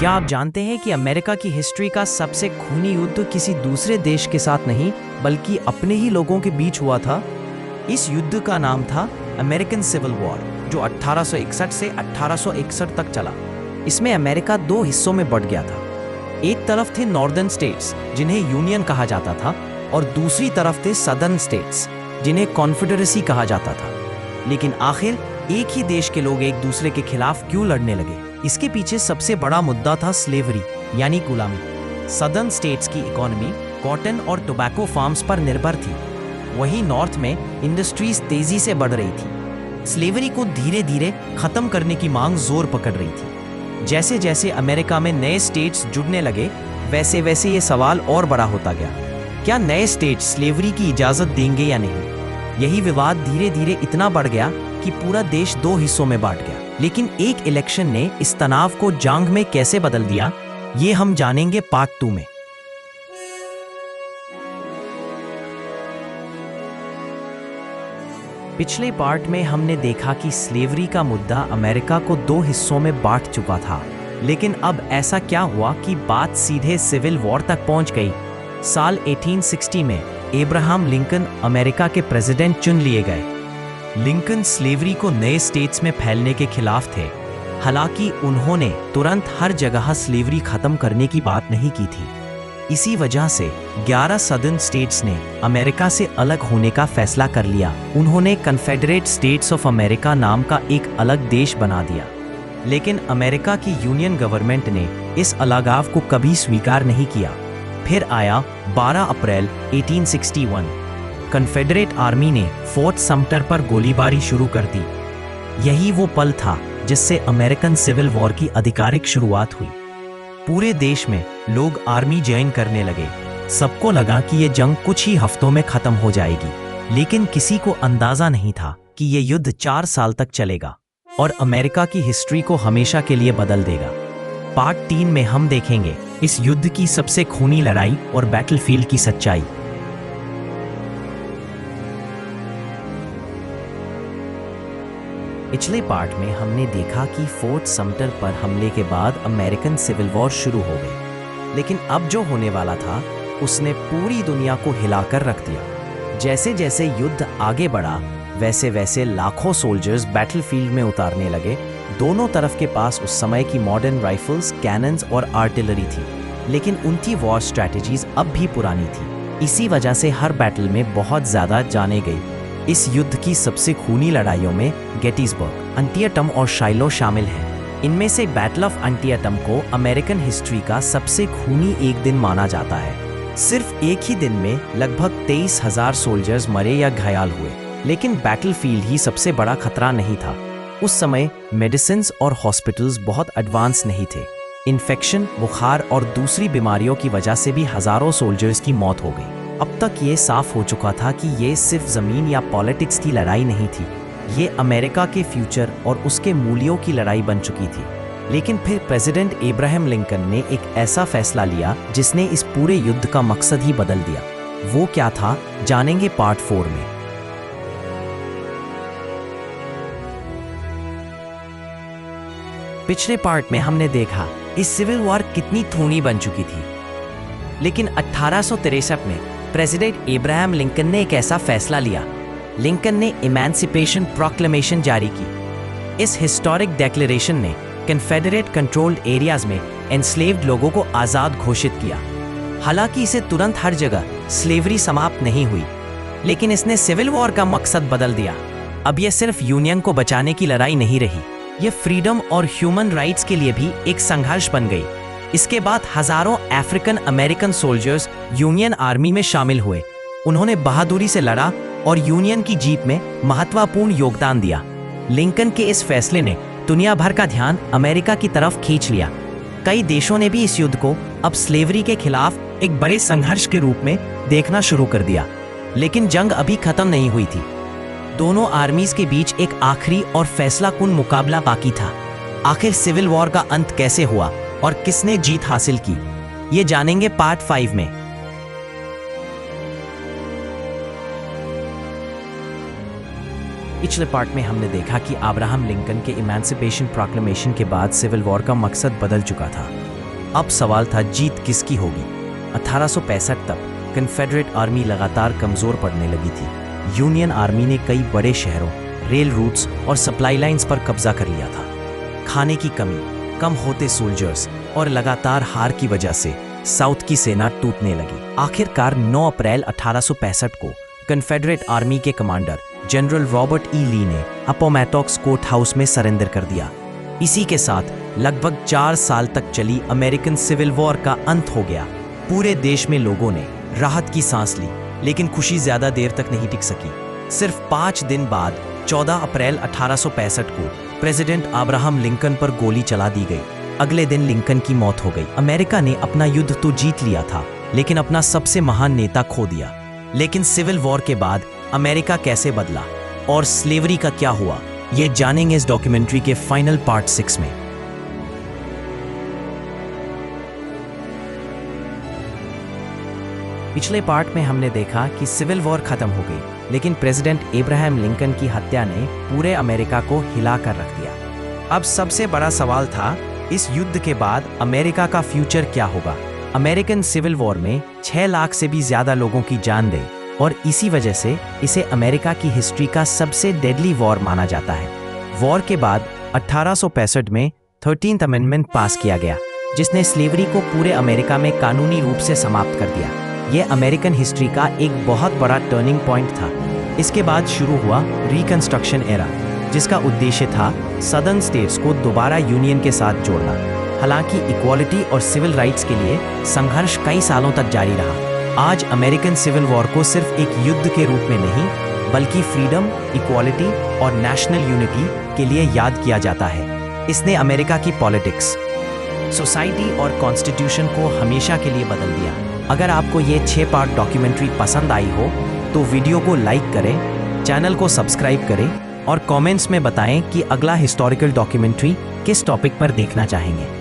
क्या आप जानते हैं कि अमेरिका की हिस्ट्री का सबसे खूनी युद्ध किसी दूसरे देश के साथ नहीं बल्कि अपने ही लोगों के बीच हुआ था? इस युद्ध का नाम था अमेरिकन सिविल वॉर, जो 1861 से 1861 तक चला। इसमें अमेरिका दो हिस्सों में बंट गया था। एक तरफ थे नॉर्दर्न स्टेट्स, जिन्हें यूनियन कहा जाता था, और दूसरी तरफ थे सदर्न स्टेट्स, जिन्हें कॉन्फेडरेसी कहा जाता था। लेकिन आखिर एक ही देश के लोग एक दूसरे के खिलाफ क्यों लड़ने लगे? इसके पीछे सबसे बड़ा मुद्दा था स्लेवरी, यानी गुलामी। सदर्न स्टेट्स की इकोनॉमी कॉटन और टोबैको फार्म्स पर निर्भर थी, वहीं नॉर्थ में इंडस्ट्रीज तेजी से बढ़ रही थी। स्लेवरी को धीरे धीरे खत्म करने की मांग जोर पकड़ रही थी। जैसे जैसे अमेरिका में नए स्टेट्स जुड़ने लगे, वैसे वैसे ये सवाल और बड़ा होता गया, क्या नए स्टेट्स स्लेवरी की इजाजत देंगे या नहीं? यही विवाद धीरे धीरे इतना बढ़ गया कि पूरा देश दो हिस्सों में बांट गया। लेकिन एक इलेक्शन ने इस तनाव को जंग में कैसे बदल दिया, ये हम जानेंगे पार्ट 2 में। पिछले पार्ट में हमने देखा कि स्लेवरी का मुद्दा अमेरिका को दो हिस्सों में बांट चुका था। लेकिन अब ऐसा क्या हुआ कि बात सीधे सिविल वॉर तक पहुंच गई? साल 1860 में एब्राहम लिंकन अमेरिका के प्रेसिडेंट चुन लिए गए। लिंकन स्लेवरी को नए स्टेट्स में फैलने के खिलाफ थे। हालांकि उन्होंने तुरंत हर जगह स्लेवरी खत्म करने की बात नहीं की थी। इसी वजह से 11 सदर्न स्टेट्स ने अमेरिका से अलग होने का फैसला कर लिया। उन्होंने कन्फेडरेट स्टेट्स ऑफ अमेरिका नाम का एक अलग देश बना दिया। लेकिन अमेरिका की यूनियन गवर्नमेंट ने इस अलगाव को कभी स्वीकार नहीं किया। फिर आया 12 अप्रैल 1861। कन्फेडरेट आर्मी ने फोर्ट समटर पर गोलीबारी शुरू कर दी। यही वो पल था जिससे अमेरिकन सिविल वॉर की आधिकारिक शुरुआत हुई। पूरे देश में लोग आर्मी ज्वाइन करने लगे। सबको लगा कि ये जंग कुछ ही हफ्तों में खत्म हो जाएगी, लेकिन किसी को अंदाजा नहीं था कि ये युद्ध 4 साल तक चलेगा और अमेरिका की हिस्ट्री को हमेशा के लिए बदल देगा। पार्ट 3 में हम देखेंगे इस युद्ध की सबसे खूनी लड़ाई और बैटलफील्ड की सच्चाई। पिछले पार्ट में हमने देखा कि फोर्ट समटर पर हमले के बाद अमेरिकन सिविल वॉर शुरू हो गई। लेकिन अब जो होने वाला था उसने पूरी दुनिया को हिलाकर रख दिया। जैसे जैसे युद्ध आगे बढ़ा, वैसे वैसे लाखों सोल्जर्स बैटलफील्ड में उतारने लगे। दोनों तरफ के पास उस समय की मॉडर्न राइफल्स, कैनन्स और आर्टिलरी थी, लेकिन उनकी वॉर स्ट्रैटेजीज अब भी पुरानी थी। इसी वजह से हर बैटल में बहुत ज्यादा जाने गई। इस युद्ध की सबसे खूनी लड़ाइयों में गेटिसबर्ग, अंटिएटम और शाइलो शामिल हैं। इनमें से बैटल ऑफ अंटिएटम को अमेरिकन हिस्ट्री का सबसे खूनी एक दिन माना जाता है। सिर्फ एक ही दिन में लगभग 23,000 सोल्जर्स मरे या घायल हुए। लेकिन बैटलफील्ड ही सबसे बड़ा खतरा नहीं था। उस समय मेडिसिन और हॉस्पिटल्स बहुत एडवांस नहीं थे। इन्फेक्शन, बुखार और दूसरी बीमारियों की वजह से भी हजारों सोल्जर्स की मौत हो गई। अब तक ये साफ हो चुका था कि ये सिर्फ जमीन या पॉलिटिक्स की लड़ाई नहीं थी, ये अमेरिका के फ्यूचर और उसके मूल्यों की लड़ाई बन चुकी थी। लेकिन फिर प्रेसिडेंट एब्राहम लिंकन ने एक ऐसा फैसला लिया जिसने इस पूरे युद्ध का मकसद ही बदल दिया। वो क्या था, जानेंगे पार्ट 4 में। पिछले पार्ट में हमने देखा इस सिविल वॉर कितनी खूनी बन चुकी थी। लेकिन 1863 में प्रेसिडेंट एब्राहम लिंकन ने एक ऐसा फैसला लिया। लिंकन ने इमेंसिपेशन प्रोक्लेमेशन जारी की। इस हिस्टोरिक डिक्लेरेशन ने कन्फेडरेट कंट्रोल्ड एरियाज में एनस्लेव्ड लोगों को आज़ाद घोषित किया। हालांकि इसे तुरंत हर जगह स्लेवरी समाप्त नहीं हुई, लेकिन इसने सिविल वॉर का मकसद बदल दिया। अब यह सिर्फ यूनियन को बचाने की लड़ाई नहीं रही, यह फ्रीडम और ह्यूमन राइट्स के लिए भी एक संघर्ष बन गई। इसके बाद हजारों African American soldiers union army में शामिल हुए। उन्होंने बहादुरी से लड़ा और यूनियन की जीत में महत्वपूर्ण योगदान दिया। लिंकन के इस फैसले ने दुनिया भर का ध्यान अमेरिका की तरफ खींच लिया। कई देशों ने भी इस युद्ध को अब स्लेवरी के खिलाफ एक बड़े संघर्ष के रूप में देखना शुरू कर दिया। लेकिन जंग अभी खत्म नहीं हुई थी। दोनों आर्मीज के बीच एक आखिरी और फैसलाकुन मुकाबला बाकी था। आखिर सिविल वॉर का अंत कैसे हुआ और किसने जीत हासिल की, ये जानेंगे पार्ट 5 में। पिछले पार्ट में हमने देखा कि अब्राहम लिंकन के इमेंसिपेशन प्रोक्लेमेशन के बाद सिविल वॉर का मकसद बदल चुका था। अब सवाल था जीत किसकी होगी। 1865 तक कन्फेडरेट आर्मी लगातार कमजोर पड़ने लगी थी। यूनियन आर्मी ने कई बड़े शहरों, रेल रूट्स और सप्लाई लाइंस पर कब्जा कर लिया था। खाने की कमी, कम होते सोल्जर्स और लगातार हार की वजह से साउथ की सेना टूटने लगी। आखिरकार 9 अप्रैल 1865 को कन्फेडरेट आर्मी के कमांडर जनरल रॉबर्ट ई ली ने अपोमैटॉक्स कोर्ट हाउस में सरेंडर कर दिया। इसी के साथ लगभग 4 साल तक चली अमेरिकन सिविल वॉर का अंत हो गया। पूरे देश में लोगों ने राहत की सांस ली, लेकिन खुशी ज्यादा देर तक नहीं टिक सकी। सिर्फ 5 दिन बाद 14 अप्रैल 1865 को प्रेसिडेंट अब्राहम लिंकन पर गोली चला दी गई। अगले दिन लिंकन की मौत हो गई। अमेरिका ने अपना युद्ध तो जीत लिया था, लेकिन अपना सबसे महान नेता खो दिया। लेकिन सिविल वॉर के बाद अमेरिका कैसे बदला और स्लेवरी का क्या हुआ, ये जानेंगे इस डॉक्यूमेंट्री के फाइनल पार्ट 6 में। पिछले पार्ट में हमने देखा कि सिविल वॉर खत्म हो गई, लेकिन प्रेसिडेंट अब्राहम लिंकन की हत्या ने पूरे अमेरिका को हिला कर रख दिया। अब सबसे बड़ा सवाल था, इस युद्ध के बाद अमेरिका का फ्यूचर क्या होगा। अमेरिकन सिविल वॉर में 6 लाख से भी ज्यादा लोगों की जान गई और इसी वजह से इसे अमेरिका की हिस्ट्री का सबसे डेडली वॉर माना जाता है। वॉर के बाद 1865 में 13th अमेंडमेंट पास किया गया, जिसने स्लेवरी को पूरे अमेरिका में कानूनी रूप से समाप्त कर दिया। यह अमेरिकन हिस्ट्री का एक बहुत बड़ा टर्निंग पॉइंट था। इसके बाद शुरू हुआ रिकंस्ट्रक्शन एरा, जिसका उद्देश्य था सदर्न स्टेट्स को दोबारा यूनियन के साथ जोड़ना। हालांकि इक्वालिटी और सिविल राइट्स के लिए संघर्ष कई सालों तक जारी रहा। आज अमेरिकन सिविल वॉर को सिर्फ एक युद्ध के रूप में नहीं, बल्कि फ्रीडम, इक्वालिटी और नेशनल यूनिटी के लिए याद किया जाता है। इसने अमेरिका की पॉलिटिक्स, सोसाइटी और कॉन्स्टिट्यूशन को हमेशा के लिए बदल दिया। अगर आपको ये 6 पार्ट डॉक्यूमेंट्री पसंद आई हो तो वीडियो को लाइक करें, चैनल को सब्सक्राइब करें और कमेंट्स में बताएं कि अगला हिस्टोरिकल डॉक्यूमेंट्री किस टॉपिक पर देखना चाहेंगे।